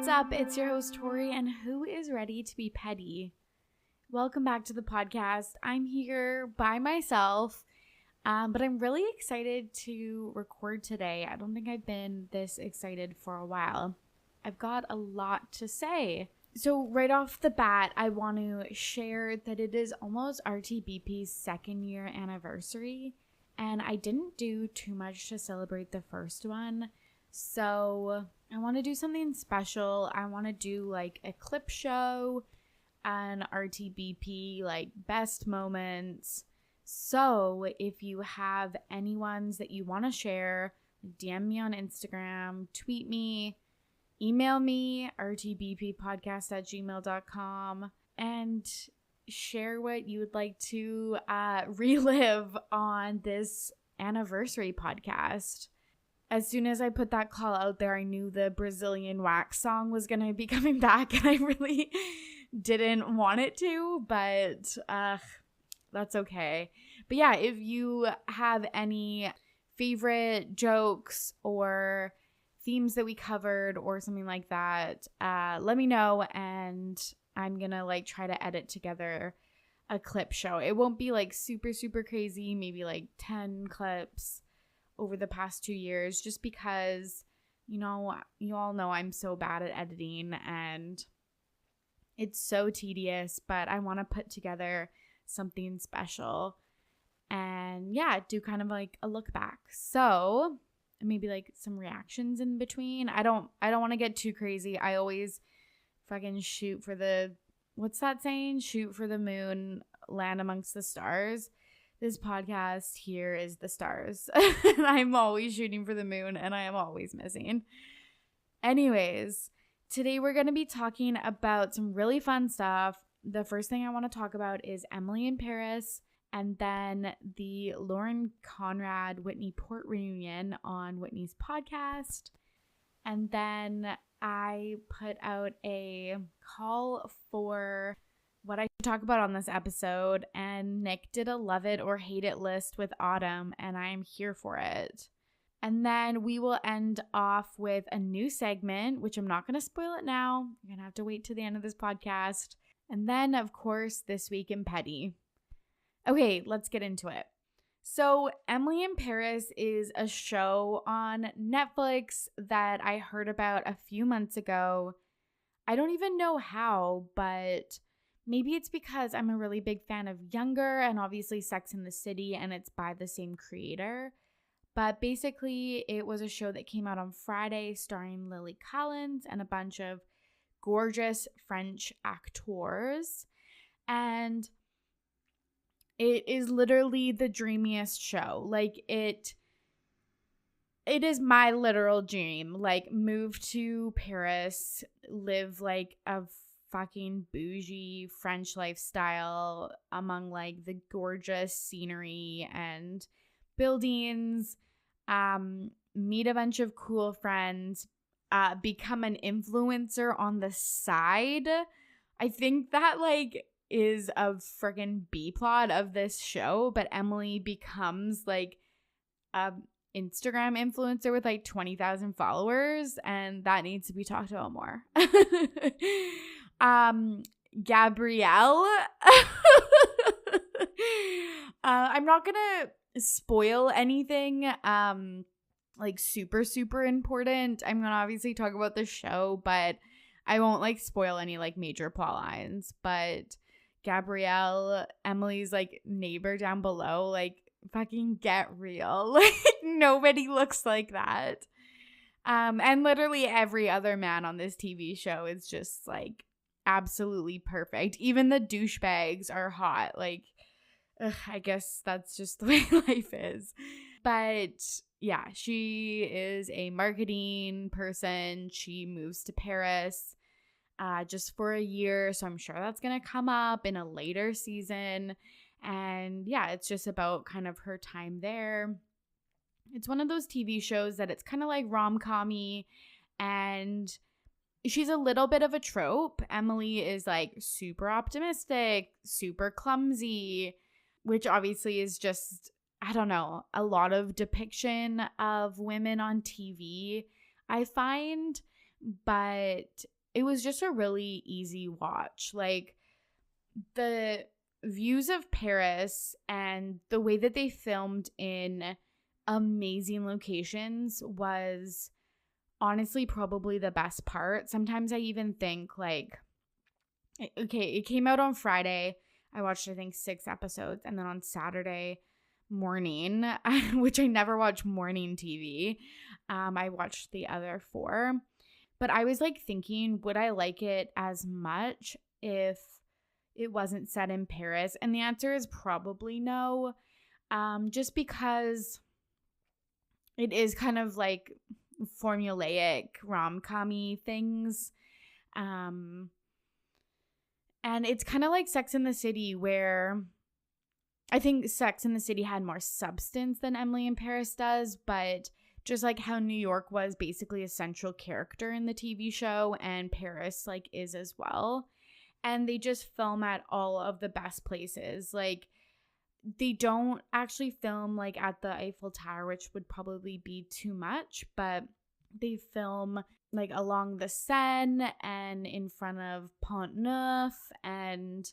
What's up? It's your host, Torry, and who is ready to be petty? Welcome back to the podcast. I'm here by myself, but I'm really excited to record today. I don't think I've been this excited for a while. I've got a lot to say. So right off the bat, I want to share that it is almost RTBP's second year anniversary, and I didn't do too much to celebrate the first one. So I want to do something special. I want to do like a clip show and RTBP, like best moments. So if you have any ones that you want to share, DM me on Instagram, tweet me, email me, rtbppodcast@gmail.com, and share what you would like to relive on this anniversary podcast. As soon as I put that call out there, I knew the Brazilian wax song was going to be coming back, and I really didn't want it to, but that's okay. But yeah, if you have any favorite jokes or themes that we covered or something like that, let me know, and I'm going to like try to edit together a clip show. It won't be like super, super crazy, maybe like 10 clips over the past 2 years, just because, you all know I'm so bad at editing and it's so tedious, but I want to put together something special and do kind of like a look back. So maybe like some reactions in between. I don't want to get too crazy. I always fucking shoot for the, what's that saying? Shoot for the moon, land amongst the stars. This podcast here is the stars. I'm always shooting for the moon and I am always missing. Anyways, today we're going to be talking about some really fun stuff. The first thing I want to talk about is Emily in Paris, and then the Lauren Conrad Whitney Port reunion on Whitney's podcast. And then I put out a call for what I should talk about on this episode, and Nick did a love it or hate it list with Autumn, and I'm here for it. And then we will end off with a new segment, which I'm not going to spoil it now. You're going to have to wait till the end of this podcast. And then, of course, This Week in Petty. Okay, let's get into it. So Emily in Paris is a show on Netflix that I heard about a few months ago. I don't even know how, but maybe it's because I'm a really big fan of Younger and obviously Sex and the City, and it's by the same creator. But basically, it was a show that came out on Friday starring Lily Collins and a bunch of gorgeous French actors. And it is literally the dreamiest show. Like, it is my literal dream. Like, move to Paris, live like a fucking bougie French lifestyle among like the gorgeous scenery and buildings, meet a bunch of cool friends, become an influencer on the side. I think that like is a friggin' B plot of this show, but Emily becomes like a Instagram influencer with like 20,000 followers, and that needs to be talked about more. Gabrielle. I'm not gonna spoil anything like super, super important. I'm gonna obviously talk about the show, but I won't like spoil any like major plot lines. But Gabrielle, Emily's like neighbor down below, like fucking get real. Like nobody looks like that. And literally every other man on this TV show is just like absolutely perfect. Even the douchebags are hot. Like, I guess that's just the way life is. But yeah, she is a marketing person. She moves to Paris just for a year. So I'm sure that's going to come up in a later season. And yeah, it's just about kind of her time there. It's one of those TV shows that it's kind of like rom-com-y, and she's a little bit of a trope. Emily is like super optimistic, super clumsy, which obviously is just, I don't know, a lot of depiction of women on TV. I find but it was just a really easy watch. Like, the views of Paris and the way that they filmed in amazing locations was honestly probably the best part. Sometimes I even think, like, okay, it came out on Friday. I watched, I think, 6 episodes. And then on Saturday morning, which I never watch morning TV, I watched the other 4. But I was like thinking, would I like it as much if it wasn't set in Paris? And the answer is probably no. Just because it is kind of like formulaic rom-com-y things. And it's kind of like Sex and the City, where I think Sex and the City had more substance than Emily in Paris does, but just like how New York was basically a central character in the TV show, and Paris like is as well. And they just film at all of the best places. Like, they don't actually film like at the Eiffel Tower, which would probably be too much, but they film like along the Seine and in front of Pont Neuf and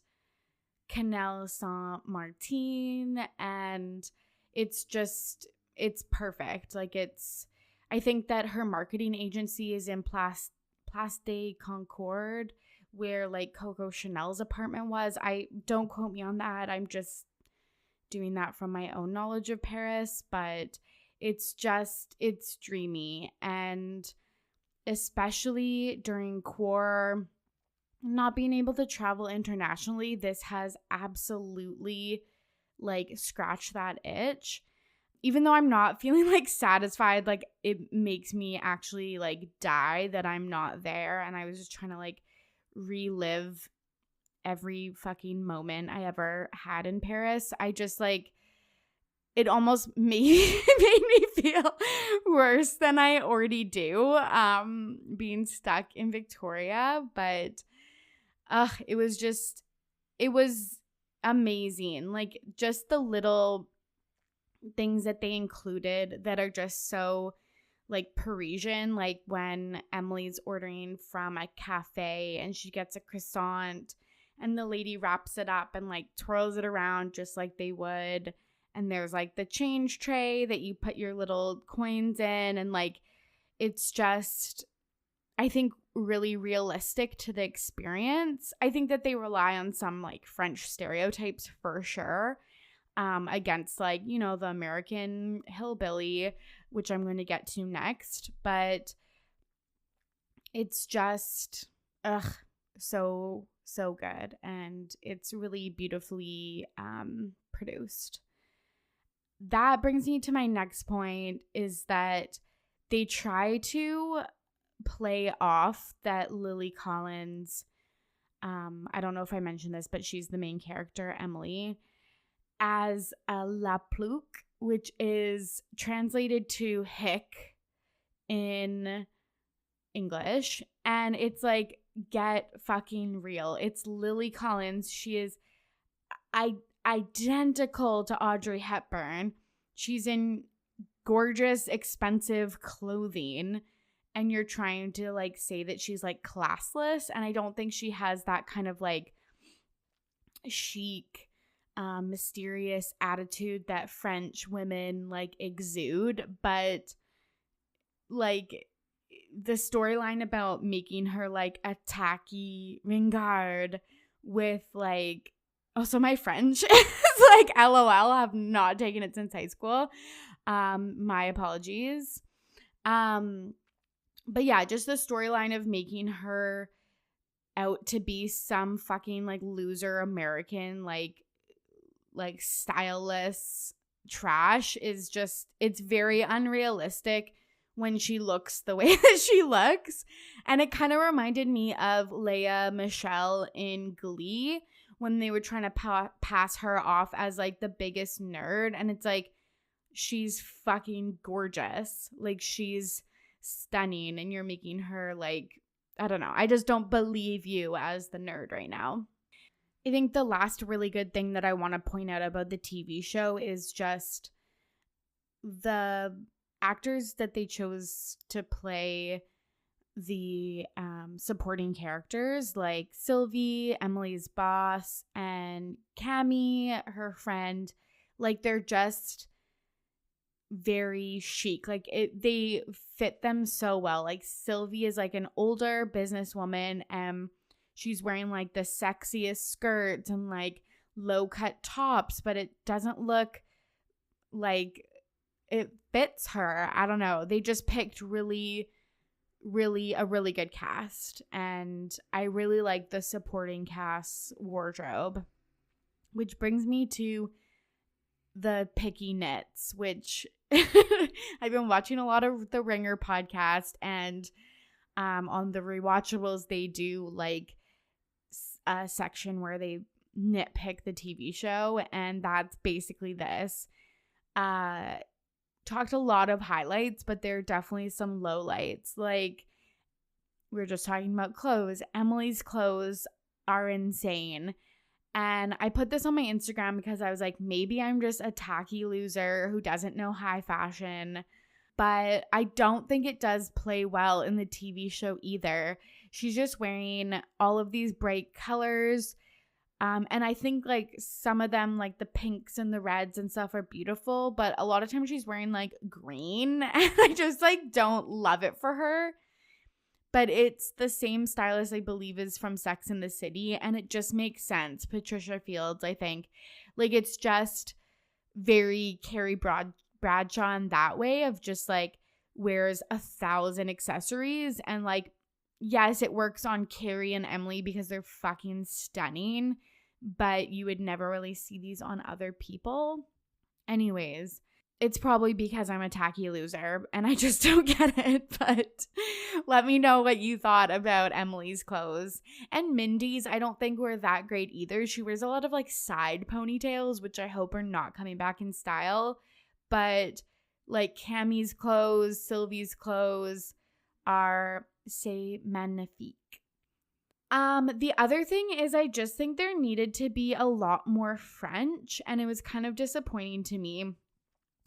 Canal Saint-Martin, and it's perfect. Like, I think that her marketing agency is in Place de Concorde, where like Coco Chanel's apartment was. I don't quote me on that. I'm just doing that from my own knowledge of Paris, but it's dreamy. And especially during Quar not being able to travel internationally, this has absolutely like scratched that itch. Even though I'm not feeling like satisfied, like it makes me actually like die that I'm not there. And I was just trying to like relive every fucking moment I ever had in Paris. I just like, it almost made me feel worse than I already do, being stuck in Victoria. But it was amazing. Like, just the little things that they included that are just so like Parisian, like when Emily's ordering from a cafe and she gets a croissant and the lady wraps it up and like twirls it around just like they would, and there's like the change tray that you put your little coins in, and like it's just, I think, really realistic to the experience. I think that they rely on some like French stereotypes for sure, against like, you know, the American hillbilly, which I'm going to get to next. But it's just, so good. And it's really beautifully produced. That brings me to my next point, is that they try to play off that Lily Collins, I don't know if I mentioned this, but she's the main character, Emily, as a La Pluque, which is translated to hick in English. And it's like, get fucking real. It's Lily Collins. She is identical to Audrey Hepburn. She's in gorgeous, expensive clothing, and you're trying to like say that she's like classless. And I don't think she has that kind of like chic, mysterious attitude that French women like exude. But like the storyline about making her like a tacky ringard with like, also my French is like LOL, have not taken it since high school. My apologies. But yeah, just the storyline of making her out to be some fucking like loser American, like styleless trash is just, it's very unrealistic when she looks the way that she looks. And it kind of reminded me of Lea Michele in Glee, when they were trying to pass her off as like the biggest nerd. And it's like, she's fucking gorgeous. Like, she's stunning, and you're making her like, I don't know. I just don't believe you as the nerd right now. I think the last really good thing that I want to point out about the TV show is just the actors that they chose to play the supporting characters like Sylvie, Emily's boss, and Cammie, her friend. Like, they're just very chic. Like, they fit them so well. Like, Sylvie is like an older businesswoman, and she's wearing like the sexiest skirts and like low cut tops, but it doesn't look like it fits her. I don't know. They just picked a really good cast, and I really like the supporting cast's wardrobe, which brings me to the picky knits, which I've been watching a lot of the Ringer podcast, and on the rewatchables they do like a section where they nitpick the TV show, and that's basically this. Talked a lot of highlights, but there are definitely some lowlights. Like, we were just talking about clothes. Emily's clothes are insane. And I put this on my Instagram because I was like, maybe I'm just a tacky loser who doesn't know high fashion. But I don't think it does play well in the TV show either. She's just wearing all of these bright colors. And I think like some of them, like the pinks and the reds and stuff, are beautiful, but a lot of times she's wearing like green, and I just like don't love it for her. But it's the same stylist, I believe, is from Sex and the City, and it just makes sense. Patricia Fields, I think. Like, it's just very Carrie Bradshaw in that way, of just like wears 1,000 accessories, and like, yes, it works on Carrie and Emily because they're fucking stunning, but you would never really see these on other people. Anyways, it's probably because I'm a tacky loser and I just don't get it, but let me know what you thought about Emily's clothes. And Mindy's, I don't think were that great either. She wears a lot of like side ponytails, which I hope are not coming back in style, but like Cammie's clothes, Sylvie's clothes are c'est magnifique. The other thing is, I just think there needed to be a lot more French, and it was kind of disappointing to me.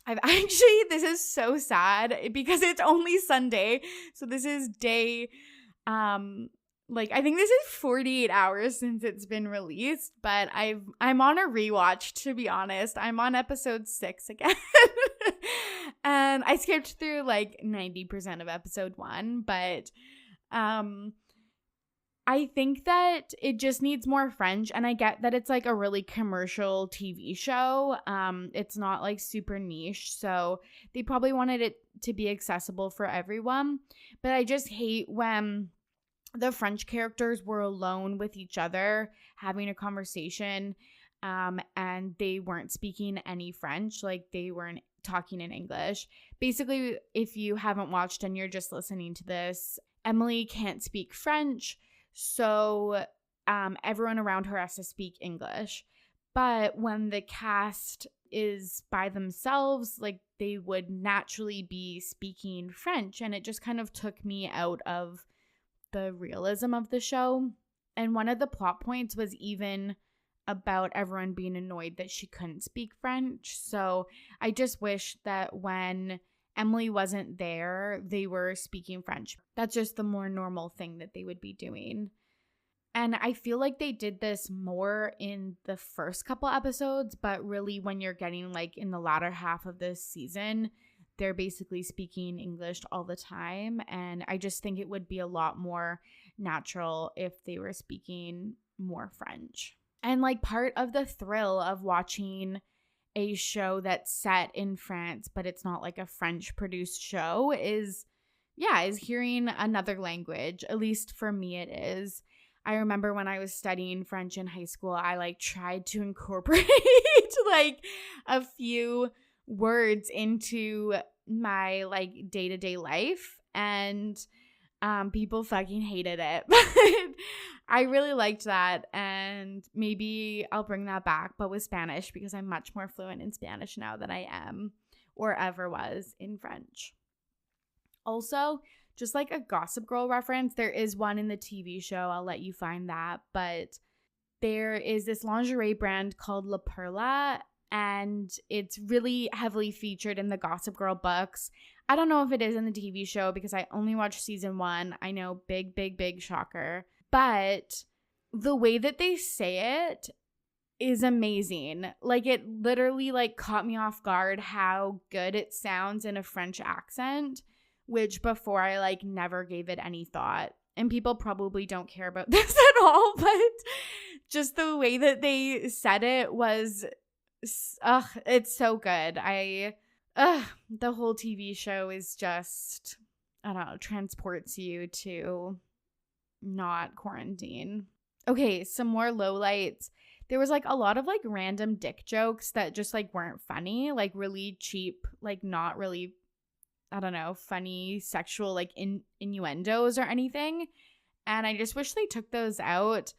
This is so sad because it's only Sunday, so this is day, I think this is 48 hours since it's been released, but I'm on a rewatch, to be honest. I'm on episode 6 again. And I skipped through like 90% of episode 1, but I think that it just needs more French, and I get that it's like a really commercial TV show. It's not like super niche, so they probably wanted it to be accessible for everyone. But I just hate when the French characters were alone with each other having a conversation, and they weren't speaking any French. Like, they weren't talking in English. Basically, if you haven't watched and you're just listening to this, Emily can't speak French, so everyone around her has to speak English. But when the cast is by themselves, like, they would naturally be speaking French, and it just kind of took me out of the realism of the show. And one of the plot points was even about everyone being annoyed that she couldn't speak French. So I just wish that when Emily wasn't there, they were speaking French. That's just the more normal thing that they would be doing. And I feel like they did this more in the first couple episodes, but really when you're getting like in the latter half of this season, they're basically speaking English all the time. And I just think it would be a lot more natural if they were speaking more French. And like, part of the thrill of watching a show that's set in France, but it's not like a French produced show, is hearing another language. At least for me it is. I remember when I was studying French in high school, I like tried to incorporate like a few words into my like day-to-day life, and people fucking hated it. But I really liked that, and maybe I'll bring that back, but with Spanish, because I'm much more fluent in Spanish now than I am or ever was in French. Also, just like a Gossip Girl reference, there is one in the TV show. I'll let you find that. But there is this lingerie brand called La Perla, and it's really heavily featured in the Gossip Girl books. I don't know if it is in the TV show because I only watched season 1. I know, big shocker. But the way that they say it is amazing. Like, it literally like caught me off guard how good it sounds in a French accent, which before I like never gave it any thought. And people probably don't care about this at all, but just the way that they said it was, it's so good. The whole TV show is just, I don't know, transports you to not quarantine. Okay, some more lowlights. There was like a lot of like random dick jokes that just like weren't funny, like really cheap, like not really, I don't know, funny sexual like innuendos or anything. And I just wish they took those out.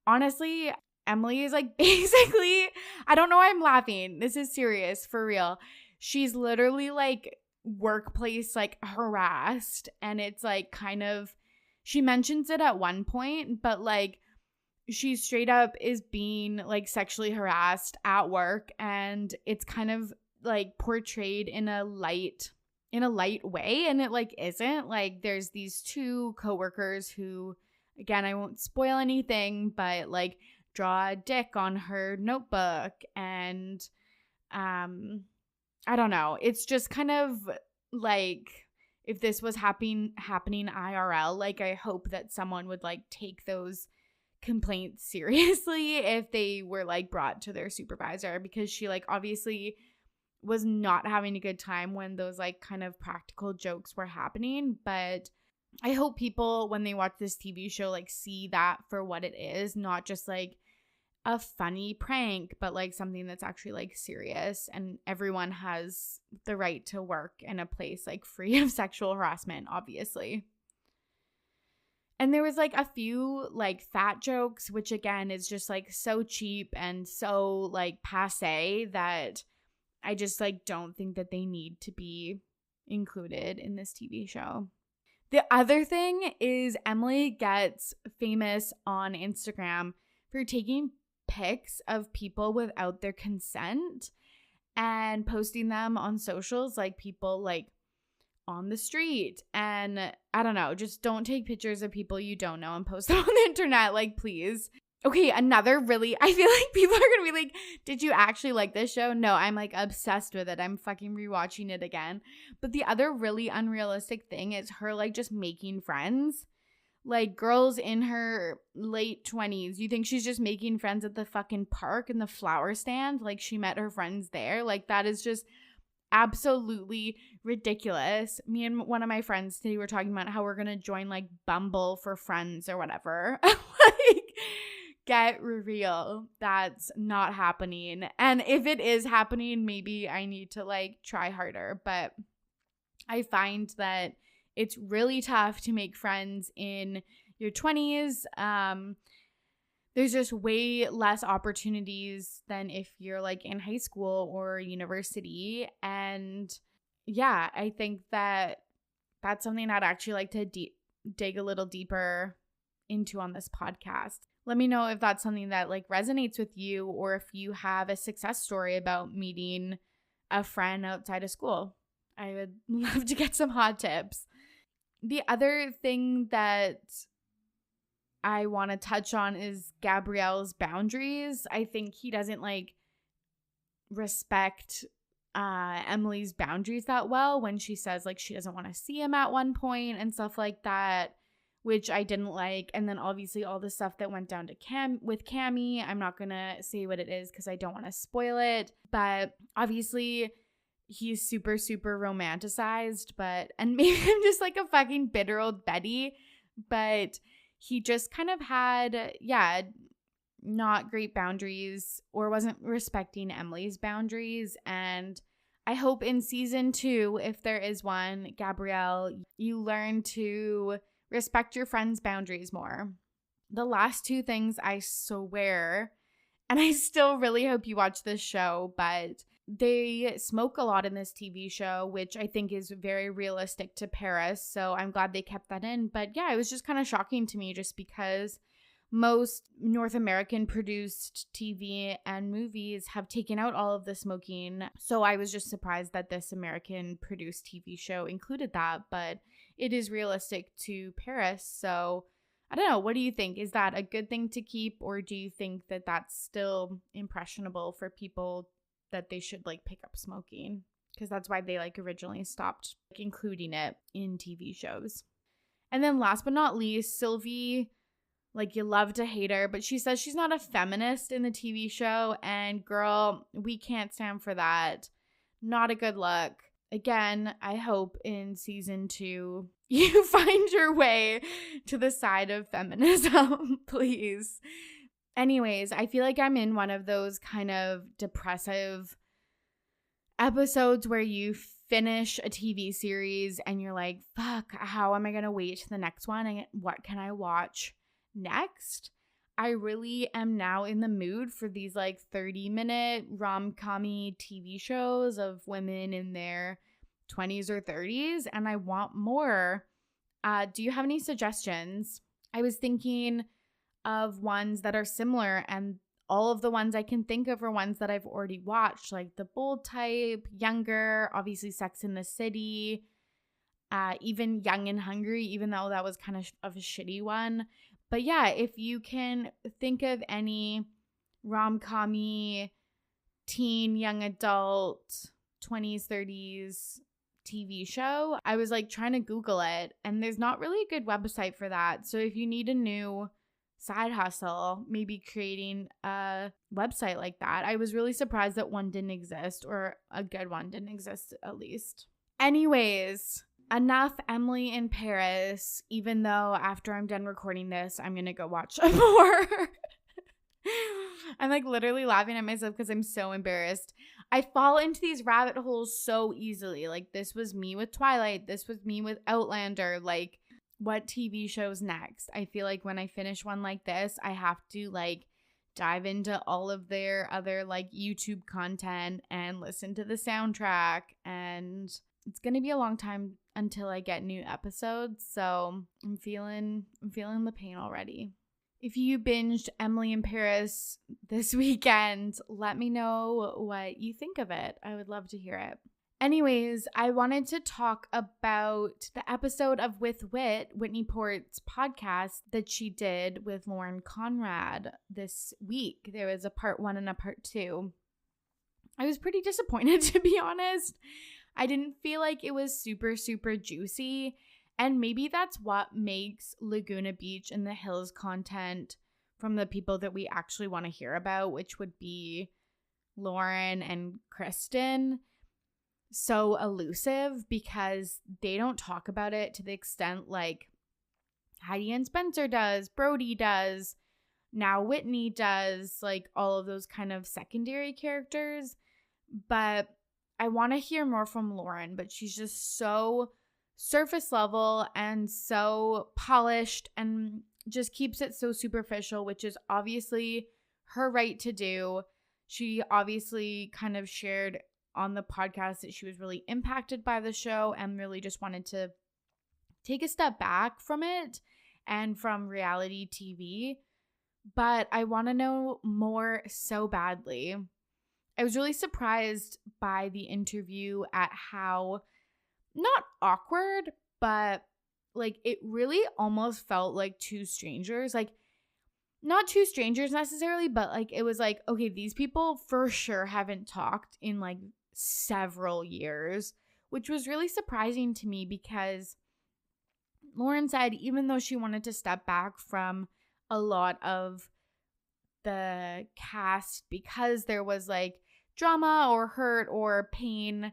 Honestly, Emily is like basically, I don't know why I'm laughing. This is serious, for real. She's literally like workplace like harassed, and it's like kind of, she mentions it at one point, but like she straight up is being like sexually harassed at work, and it's kind of like portrayed in a light way, and it like isn't. Like there's these two coworkers who, again, I won't spoil anything, but like draw a dick on her notebook, and I don't know. It's just kind of like, if this was happening IRL, like I hope that someone would like take those complaints seriously if they were like brought to their supervisor, because she like obviously was not having a good time when those like kind of practical jokes were happening. But I hope people, when they watch this TV show, like see that for what it is, not just like a funny prank, but like something that's actually like serious, and everyone has the right to work in a place like free of sexual harassment, obviously. And there was like a few like fat jokes, which again is just like so cheap and so like passe that I just like don't think that they need to be included in this TV show. The other thing is Emily gets famous on Instagram for taking pics of people without their consent and posting them on socials, like people like on the street. And I don't know, just don't take pictures of people you don't know and post them on the internet, like, please. Okay, another really, I feel like people are gonna be like, did you actually like this show? No, I'm like obsessed with it. I'm fucking rewatching it again. But the other really unrealistic thing is her like just making friends. Like, girls in her late 20s, you think she's just making friends at the fucking park and the flower stand? Like, she met her friends there? Like, that is just absolutely ridiculous. Me and one of my friends today were talking about how we're going to join, like, Bumble for friends or whatever. Like, get real. That's not happening. And if it is happening, maybe I need to, like, try harder. But I find that it's really tough to make friends in your 20s. There's just way less opportunities than if you're like in high school or university. And yeah, I think that that's something I'd actually like to dig a little deeper into on this podcast. Let me know if that's something that like resonates with you, or if you have a success story about meeting a friend outside of school. I would love to get some hot tips. The other thing that I want to touch on is Gabrielle's boundaries. I think he doesn't like respect Emily's boundaries that well when she says like she doesn't want to see him at one point and stuff like that, which I didn't like. And then obviously all the stuff that went down to with Cammie. I'm not going to say what it is because I don't want to spoil it. But obviously he's super, super romanticized, and maybe I'm just like a fucking bitter old Betty, but he just kind of had, not great boundaries, or wasn't respecting Emily's boundaries. And I hope in season 2, if there is one, Gabrielle, you learn to respect your friends' boundaries more. The last 2 things, I swear, and I still really hope you watch this show, but they smoke a lot in this TV show, which I think is very realistic to Paris. So I'm glad they kept that in. But yeah, it was just kind of shocking to me just because most North American produced TV and movies have taken out all of the smoking. So I was just surprised that this American produced TV show included that, but it is realistic to Paris. So I don't know. What do you think? Is that a good thing to keep, or do you think that that's still impressionable for people that they should like pick up smoking? Because that's why they like originally stopped like, including it in TV shows. And then last but not least, Sylvie, like you love to hate her, but she says she's not a feminist in the TV show. And girl, we can't stand for that. Not a good look. Again, I hope in season 2 you find your way to the side of feminism, please. Anyways, I feel like I'm in one of those kind of depressive episodes where you finish a TV series and you're like, fuck, how am I going to wait to the next one? And what can I watch next? I really am now in the mood for these like 30-minute rom-com-y TV shows of women in their 20s or 30s, and I want more. Do you have any suggestions? I was thinking of ones that are similar, and all of the ones I can think of are ones that I've already watched, like The Bold Type, Younger, obviously Sex and the City, even Young and Hungry, even though that was kind of a shitty one. But yeah, if you can think of any rom-com-y, teen, young adult, 20s, 30s TV show, I was like trying to Google it, and there's not really a good website for that. So if you need a new side hustle, maybe creating a website like that. I was really surprised that one didn't exist, or a good one didn't exist at least. Anyways, enough Emily in Paris, even though after I'm done recording this, I'm going to go watch more. I'm like literally laughing at myself because I'm so embarrassed. I fall into these rabbit holes so easily. Like this was me with Twilight. This was me with Outlander. Like what TV shows next? I feel like when I finish one like this, I have to like dive into all of their other like YouTube content and listen to the soundtrack, and it's going to be a long time until I get new episodes. So I'm feeling the pain already. If you binged Emily in Paris this weekend, let me know what you think of it. I would love to hear it. Anyways, I wanted to talk about the episode of With Wit, Whitney Port's podcast that she did with Lauren Conrad this week. There was a part 1 and a part 2. I was pretty disappointed, to be honest. I didn't feel like it was super, super juicy. And maybe that's what makes Laguna Beach and the Hills content from the people that we actually want to hear about, which would be Lauren and Kristen, so elusive, because they don't talk about it to the extent like Heidi and Spencer does, Brody does, now Whitney does, like all of those kind of secondary characters. But I want to hear more from Lauren, but she's just so surface level and so polished and just keeps it so superficial, which is obviously her right to do. She obviously kind of shared on the podcast that she was really impacted by the show and really just wanted to take a step back from it and from reality TV. But I want to know more so badly. I was really surprised by the interview at how not awkward, but like it really almost felt like two strangers. Like not two strangers necessarily, but like it was like, okay, these people for sure haven't talked in like several years, which was really surprising to me because Lauren said even though she wanted to step back from a lot of the cast because there was like drama or hurt or pain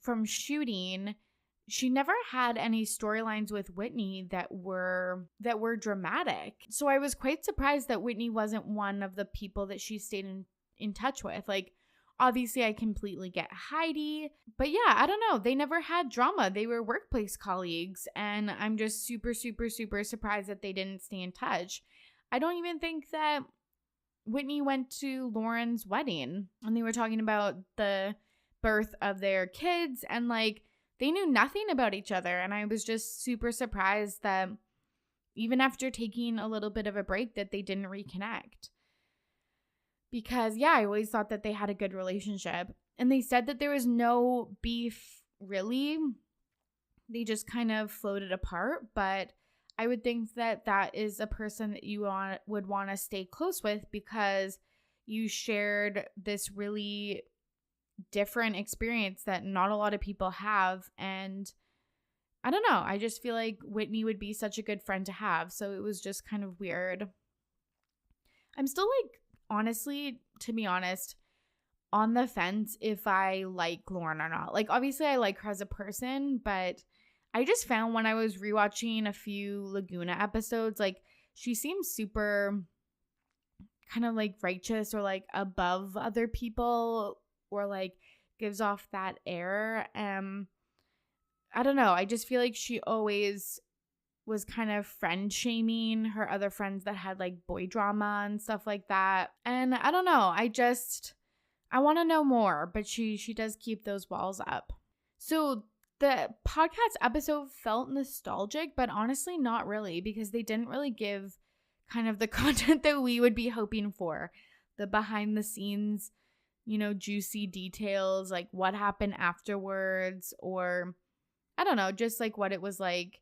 from shooting, she never had any storylines with Whitney that were dramatic. So I was quite surprised that Whitney wasn't one of the people that she stayed in touch with. Like, obviously I completely get Heidi, but yeah, I don't know. They never had drama. They were workplace colleagues, and I'm just super, super, super surprised that they didn't stay in touch. I don't even think that Whitney went to Lauren's wedding, and they were talking about the birth of their kids, and like they knew nothing about each other. And I was just super surprised that even after taking a little bit of a break, that they didn't reconnect. Because, yeah, I always thought that they had a good relationship. And they said that there was no beef, really. They just kind of floated apart. But I would think that that is a person that you would want to stay close with, because you shared this really different experience that not a lot of people have. And I don't know, I just feel like Whitney would be such a good friend to have. So it was just kind of weird. I'm still like, honestly, to be honest, on the fence if I like Lauren or not. Like, obviously I like her as a person, but I just found when I was rewatching a few Laguna episodes, like, she seems super kind of like righteous or like above other people, or like gives off that air. I don't know. I just feel like she always was kind of friend shaming her other friends that had like boy drama and stuff like that. And I don't know. I want to know more, but she does keep those walls up. So the podcast episode felt nostalgic, but honestly not really, because they didn't really give kind of the content that we would be hoping for. The behind the scenes, juicy details, like what happened afterwards, or I don't know, just like what it was like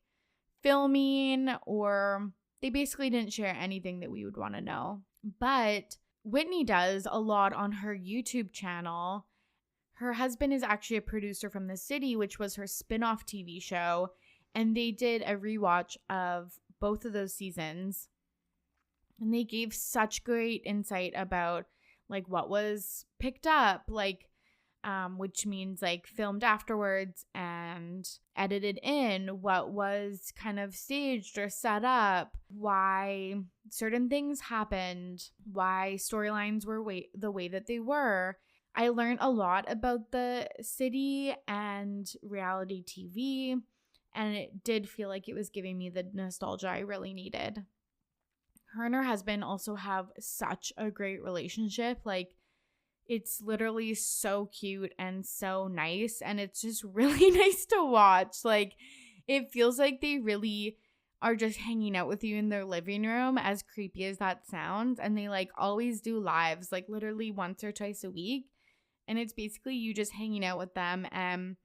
filming, or they basically didn't share anything that we would want to know. But Whitney does a lot on her YouTube channel. Her husband is actually a producer from The City, which was her spin-off TV show, and they did a rewatch of both of those seasons. And they gave such great insight about like what was picked up, like which means like filmed afterwards and edited in, what was kind of staged or set up, why certain things happened, why storylines were the way that they were. I learned a lot about The City and reality TV, and it did feel like it was giving me the nostalgia I really needed. Her and her husband also have such a great relationship. Like, it's literally so cute and so nice, and it's just really nice to watch. Like, it feels like they really are just hanging out with you in their living room, as creepy as that sounds. And they like always do lives, like literally once or twice a week. And it's basically you just hanging out with them. And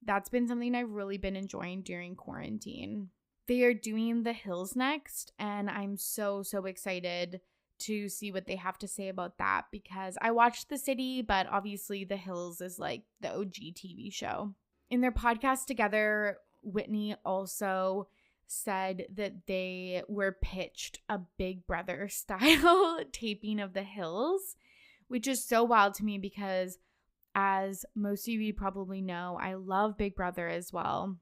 that's been something I've really been enjoying during quarantine. They are doing The Hills next, and I'm so excited to see what they have to say about that, because I watched The City, but obviously The Hills is like the OG TV show. In their podcast together, Whitney also said that they were pitched a Big Brother style taping of The Hills, which is so wild to me because, as most of you probably know, I love Big Brother as well.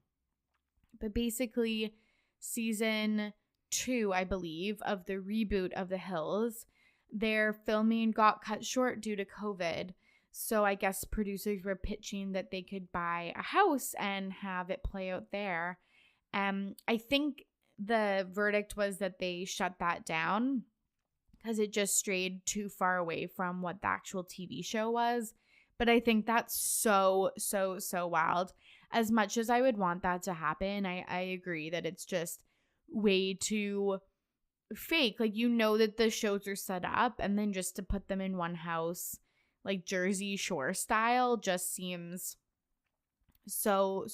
But basically, season 2, I believe, of the reboot of The Hills, their filming got cut short due to COVID. So I guess producers were pitching that they could buy a house and have it play out there. I think the verdict was that they shut that down because it just strayed too far away from what the actual TV show was. But I think that's so wild. As much as I would want that to happen, I agree that it's just way too fake. Like, that the shows are set up, and then just to put them in one house, like Jersey Shore style, just seems so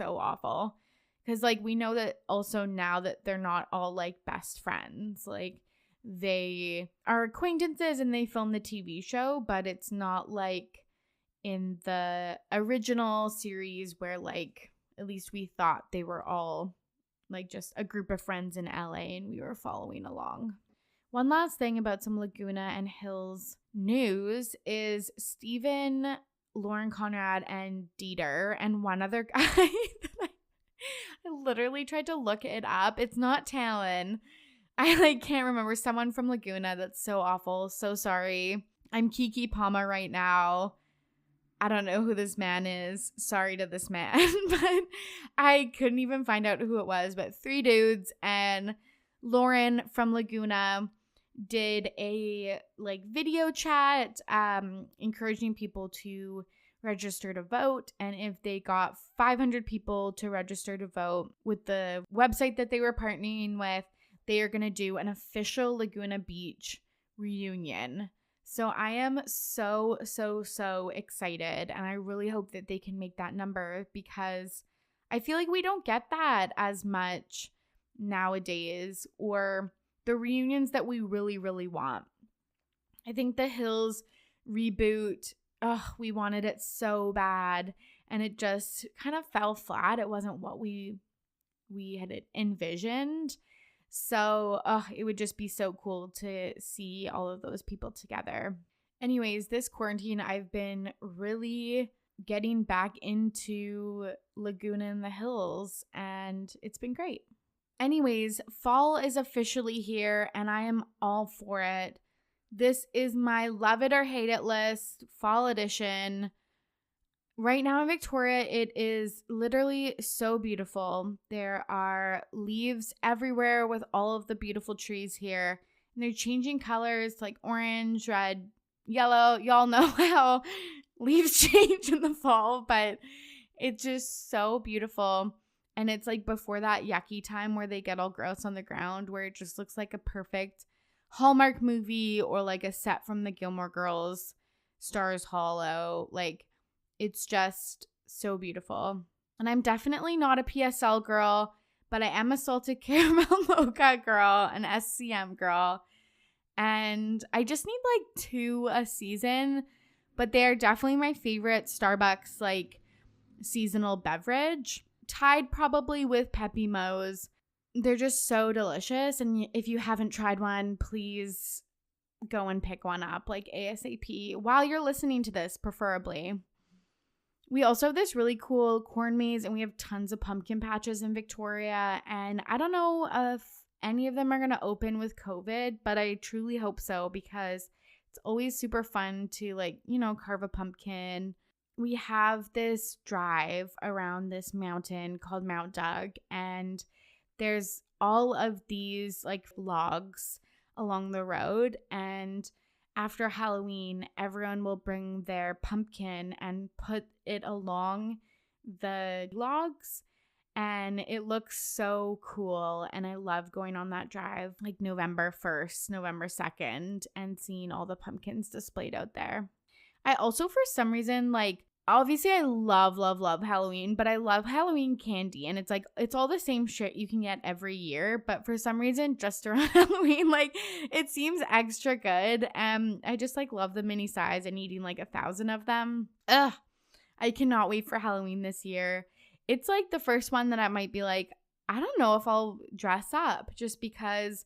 awful. Because like we know that also now that they're not all like best friends. Like, they are acquaintances and they film the TV show, but it's not like in the original series where like at least we thought they were all like just a group of friends in LA and we were following along. One last thing about some Laguna and Hills news is Steven, Lauren Conrad, and Dieter, and one other guy that I literally tried to look it up. It's not Talon. I can't remember. Someone from Laguna. That's so awful. So sorry. I'm Kiki Palma right now. I don't know who this man is. Sorry to this man. But I couldn't even find out who it was. But 3 dudes, and Lauren from Laguna did a video chat encouraging people to register to vote. And if they got 500 people to register to vote with the website that they were partnering with, they are going to do an official Laguna Beach reunion. So I am so excited, and I really hope that they can make that number, because I feel like we don't get that as much nowadays, or the reunions that we really want. I think the Hills reboot, we wanted it so bad, and it just kind of fell flat. It wasn't what we had envisioned. So it would just be so cool to see all of those people together. Anyways, this quarantine, I've been really getting back into Laguna in the Hills, and it's been great. Anyways, fall is officially here, and I am all for it. This is my love it or hate it list, fall edition. Right now in Victoria, it is literally so beautiful. There are leaves everywhere with all of the beautiful trees here. And they're changing colors like orange, red, yellow. Y'all know how leaves change in the fall, but it's just so beautiful. And it's like before that yucky time where they get all gross on the ground, where it just looks like a perfect Hallmark movie or like a set from the Gilmore Girls, Stars Hollow. Like, it's just so beautiful. And I'm definitely not a PSL girl, but I am a salted caramel mocha girl, an SCM girl. And I just need like 2 a season, but they are definitely my favorite Starbucks like seasonal beverage, tied probably with Peppy Mo's. They're just so delicious. And if you haven't tried one, please go and pick one up like ASAP while you're listening to this, preferably. We also have this really cool corn maze, and we have tons of pumpkin patches in Victoria. And I don't know if any of them are going to open with COVID, but I truly hope so, because it's always super fun to like, you know, carve a pumpkin. We have this drive around this mountain called Mount Doug, and there's all of these like logs along the road, and after Halloween, everyone will bring their pumpkin and put it along the logs, and it looks so cool. And I love going on that drive like November 1st, November 2nd, and seeing all the pumpkins displayed out there. I also, for some reason, like, obviously I love Halloween, but I love Halloween candy, and it's like, it's all the same shit you can get every year, but for some reason, just around Halloween, like, it seems extra good. I just like love the mini size and eating like 1,000 of them. I cannot wait for Halloween this year. It's like the first one that I might be like, I don't know if I'll dress up, just because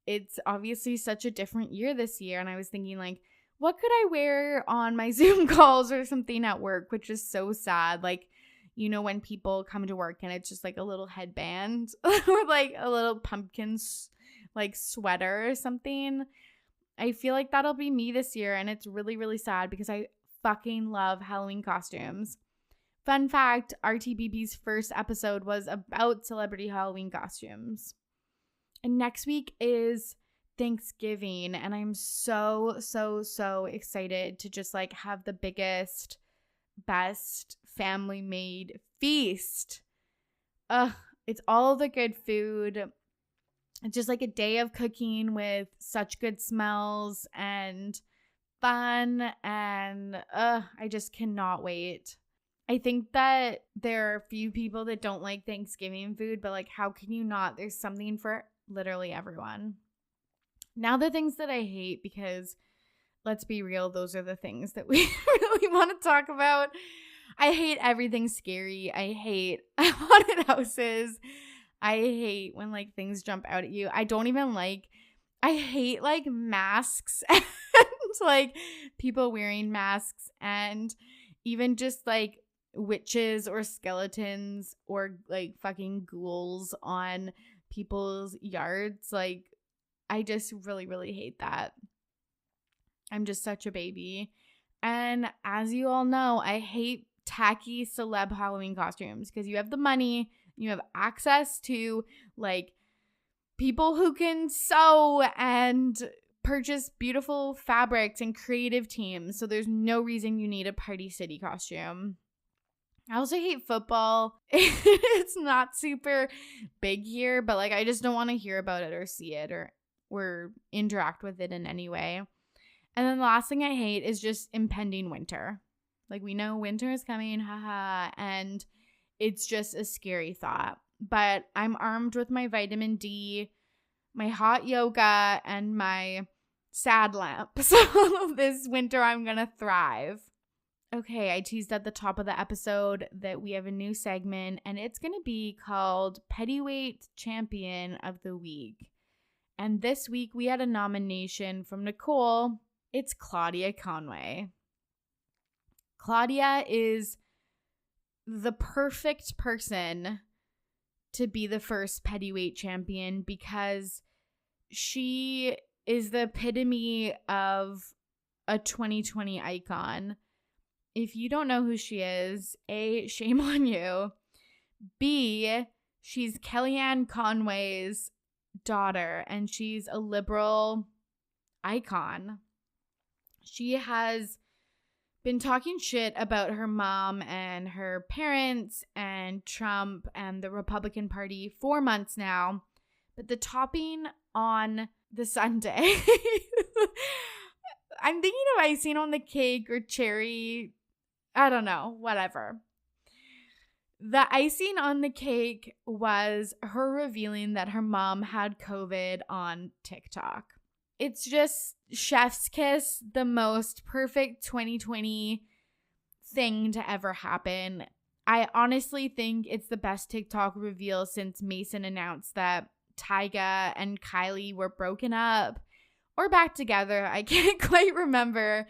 it's obviously such a different year this year. And I was thinking like, what could I wear on my Zoom calls or something at work, which is so sad. Like, you know, when people come to work and it's just like a little headband or like a little pumpkin like sweater or something. I feel like that'll be me this year, and it's really sad because I fucking love Halloween costumes. Fun fact, RTBB's first episode was about celebrity Halloween costumes. And next week is Thanksgiving, and I'm so excited to just like have the biggest, best family made feast. It's all the good food. It's just like a day of cooking with such good smells and fun, and I just cannot wait. I think that there are a few people that don't like Thanksgiving food, but like, how can you not? There's something for literally everyone. Now the things that I hate, because let's be real, those are the things that we really want to talk about. I hate everything scary. I hate haunted houses. I hate when like things jump out at you. I hate like masks and like people wearing masks, and even just like witches or skeletons or like fucking ghouls on people's yards. Like, I just really hate that. I'm just such a baby. And as you all know, I hate tacky celeb Halloween costumes, because you have the money, you have access to like people who can sew and purchase beautiful fabrics and creative teams. So there's no reason you need a Party City costume. I also hate football. It's not super big here, but like I just don't want to hear about it or see it or interact with it in any way. And then the last thing I hate is just impending winter. Like we know winter is coming, haha, and it's just a scary thought. But I'm armed with my vitamin D, my hot yoga, and my sad lamp. So this winter I'm going to thrive. Okay, I teased at the top of the episode that we have a new segment, and it's going to be called Pettyweight Champion of the Week. And this week we had a nomination from Nicole. It's Claudia Conway. Claudia is the perfect person to be the first Pettyweight champion because she is the epitome of a 2020 icon. If you don't know who she is, A, shame on you. B, she's Kellyanne Conway's daughter, and she's a liberal icon. She has been talking shit about her mom and her parents and Trump and the Republican Party for months now. But the topping on the sundae, I'm thinking of icing on the cake or cherry. I don't know, whatever. The icing on the cake was her revealing that her mom had COVID on TikTok. It's just chef's kiss, the most perfect 2020 thing to ever happen. I honestly think it's the best TikTok reveal since Mason announced that Tyga and Kylie were broken up or back together. I can't quite remember,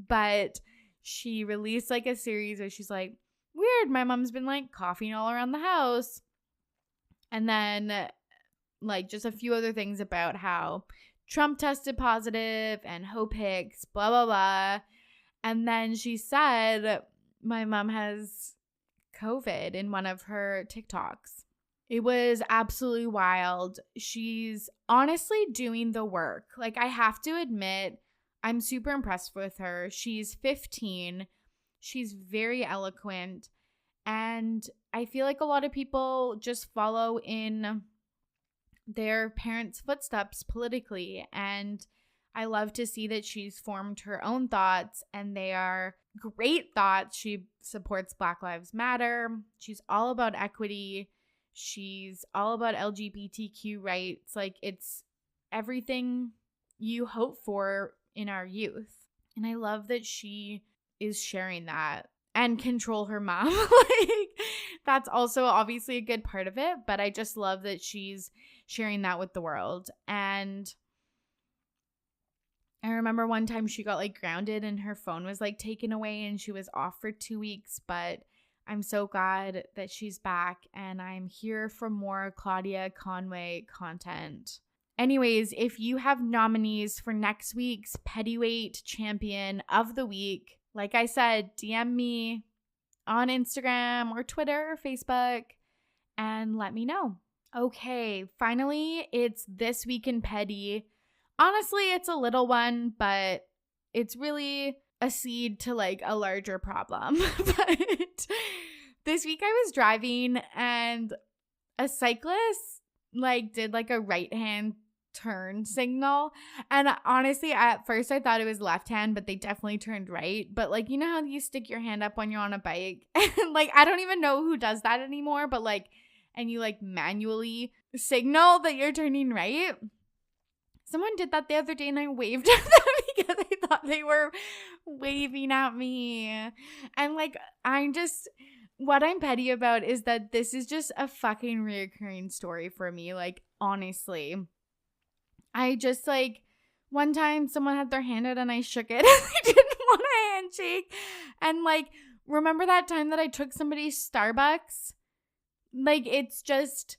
but she released like a series where she's like, weird, my mom's been like coughing all around the house. And then like just a few other things about how Trump tested positive and Hope Hicks, blah, blah, blah. And then she said, my mom has COVID in one of her TikToks. It was absolutely wild. She's honestly doing the work. Like, I have to admit, I'm super impressed with her. She's 15. She's very eloquent. And I feel like a lot of people just follow in their parents' footsteps politically. And I love to see that she's formed her own thoughts, and they are great thoughts. She supports Black Lives Matter. She's all about equity. She's all about LGBTQ rights. Like, it's everything you hope for in our youth. And I love that she is sharing that and control her mom. Like, that's also obviously a good part of it, but I just love that she's sharing that with the world. And I remember one time she got like grounded and her phone was like taken away and she was off for 2 weeks, but I'm so glad that she's back and I'm here for more Claudia Conway content. Anyways, if you have nominees for next week's Pettyweight Champion of the Week, like I said, DM me on Instagram or Twitter or Facebook and let me know. Okay, finally, it's This Week in Petty. Honestly, it's a little one, but it's really a seed to like a larger problem. But this week I was driving and a cyclist like did like a right hand turn signal, and honestly at first I thought it was left hand, but they definitely turned right. But like, you know how you stick your hand up when you're on a bike and like I don't even know who does that anymore, but like, and you like manually signal that you're turning right. Someone did that the other day and I waved at them because I thought they were waving at me. And like, what I'm petty about is that this is just a fucking reoccurring story for me. Like, honestly, I just like, one time someone had their hand out and I shook it and I didn't want a handshake. And like, remember that time that I took somebody's Starbucks? Like, it's just,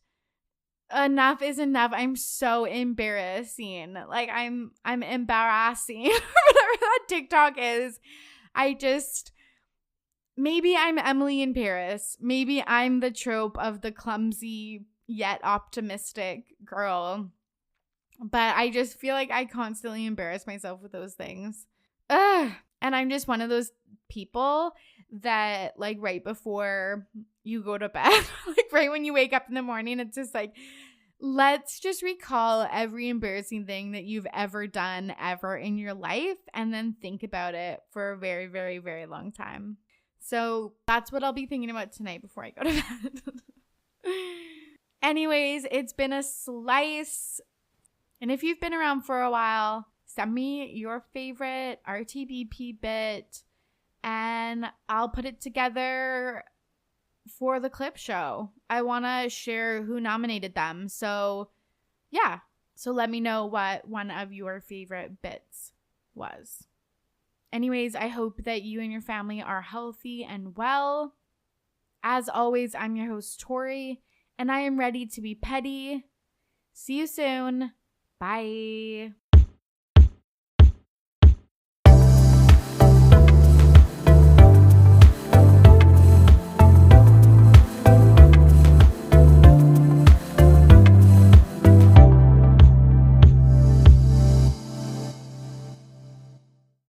enough is enough. I'm so embarrassing. Like, I'm embarrassing. Whatever that TikTok is. Maybe I'm Emily in Paris. Maybe I'm the trope of the clumsy yet optimistic girl. But I just feel like I constantly embarrass myself with those things. Ugh. And I'm just one of those people that like right before you go to bed, like right when you wake up in the morning, it's just like, let's just recall every embarrassing thing that you've ever done ever in your life and then think about it for a very, very, very long time. So that's what I'll be thinking about tonight before I go to bed. Anyways, it's been a slice. And if you've been around for a while, send me your favorite RTBP bit and I'll put it together for the clip show. I want to share who nominated them. So yeah. So let me know what one of your favorite bits was. Anyways, I hope that you and your family are healthy and well. As always, I'm your host, Torry, and I am ready to be petty. See you soon. Bye.